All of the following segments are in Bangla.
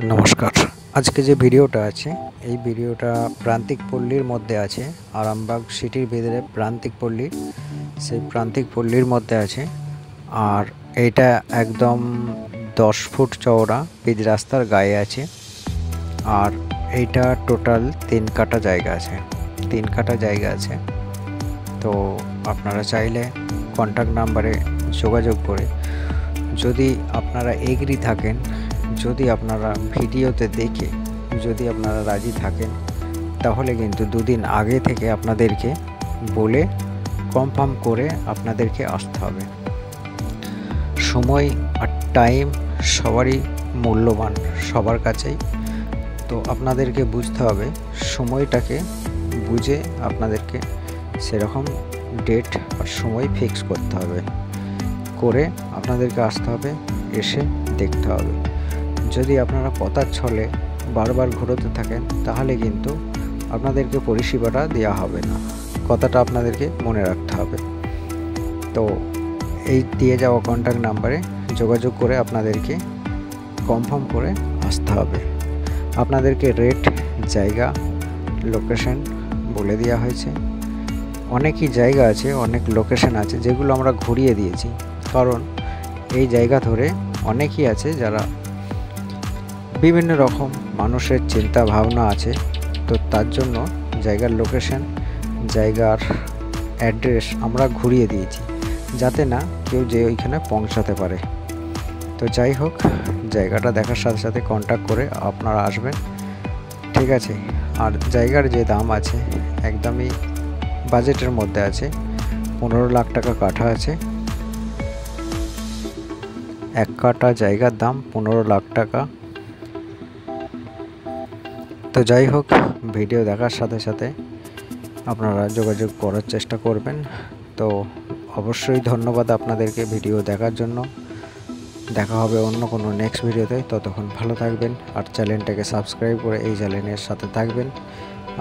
নমস্কার। আজকে যে ভিডিওটা আছে এই ভিডিওটা প্রান্তিক পল্লীর মধ্যে আছে। আরামবাগ সিটির ভিতরে প্রান্তিক পল্লী, সেই প্রান্তিক পল্লীর মধ্যে আছে। আর এটা একদম 10 ফুট চওড়া পিচ রাস্তার গায়ে আছে। আর এইটা টোটাল 3 কাঠা জায়গা আছে, 3 কাঠা জায়গা আছে। তো আপনারা চাইলে কন্ট্যাক্ট নাম্বারে যোগাযোগ করে, যদি আপনারা এগ্রি থাকেন, যদি আপনারা ভিডিওতে দেখে যদি আপনারা রাজি থাকেন, তাহলে কিন্তু 2 দিন আগে থেকে আপনাদেরকে বলে কনফার্ম করে আপনাদেরকে আসতে হবে। সময় আর টাইম সবারই মূল্যবান, সবার কাছেই। তো আপনাদেরকে বুঝতে হবে, সময়টাকে বুঝে আপনাদেরকে সেরকম ডেট আর সময় ফিক্স করতে হবে, করে আপনাদেরকে আসতে হবে, এসে দেখতে হবে। যদি আপনারা কথার ছলে বারবার ঘুরোতে থাকেন, তাহলে কিন্তু আপনাদেরকে পরিষেবাটা দেওয়া হবে না। কথাটা আপনাদেরকে মনে রাখতে হবে। তো এই দিয়ে যাওয়া কন্ট্যাক্ট নাম্বারে যোগাযোগ করে আপনাদেরকে কনফার্ম করে আসতে হবে। আপনাদেরকে রেট, জায়গা, লোকেশন বলে দেওয়া হয়েছে। অনেকই জায়গা আছে, অনেক লোকেশন আছে যেগুলো আমরা ঘুরিয়ে দিয়েছি, কারণ এই জায়গা ধরে অনেকেই আছে যারা বিভিন্ন রকম মানুষের চিন্তা ভাবনা আছে। তো তার জন্য জায়গার লোকেশন, জায়গার অ্যাড্রেস আমরা ঘুরিয়ে দিয়েছি, যাতে না কেউ যে ওইখানে পৌঁছাতে পারে। তো যাই হোক, জায়গাটা দেখার সাথে সাথে কন্ট্যাক্ট করে আপনারা আসবেন, ঠিক আছে। আর জায়গার যে দাম আছে একদমই বাজেটের মধ্যে আছে। 15 লাখ টাকা কাঠা আছে। 1 কাঠা জায়গার দাম 15 লাখ টাকা। তো যাই হোক, ভিডিও দেখার সাথে সাথে আপনারা যোগাযোগ করার চেষ্টা করবেন। তো অবশ্যই ধন্যবাদ আপনাদেরকে ভিডিও দেখার জন্য। দেখা হবে অন্য কোনো নেক্সট ভিডিওতে। ততক্ষণ ভালো থাকবেন আর চ্যানেলটাকে সাবস্ক্রাইব করে এই চ্যানেলের সাথে থাকবেন।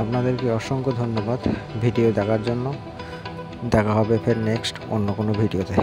আপনাদেরকে অসংখ্য ধন্যবাদ ভিডিও দেখার জন্য। দেখা হবে ফের নেক্সট অন্য কোনো ভিডিওতে।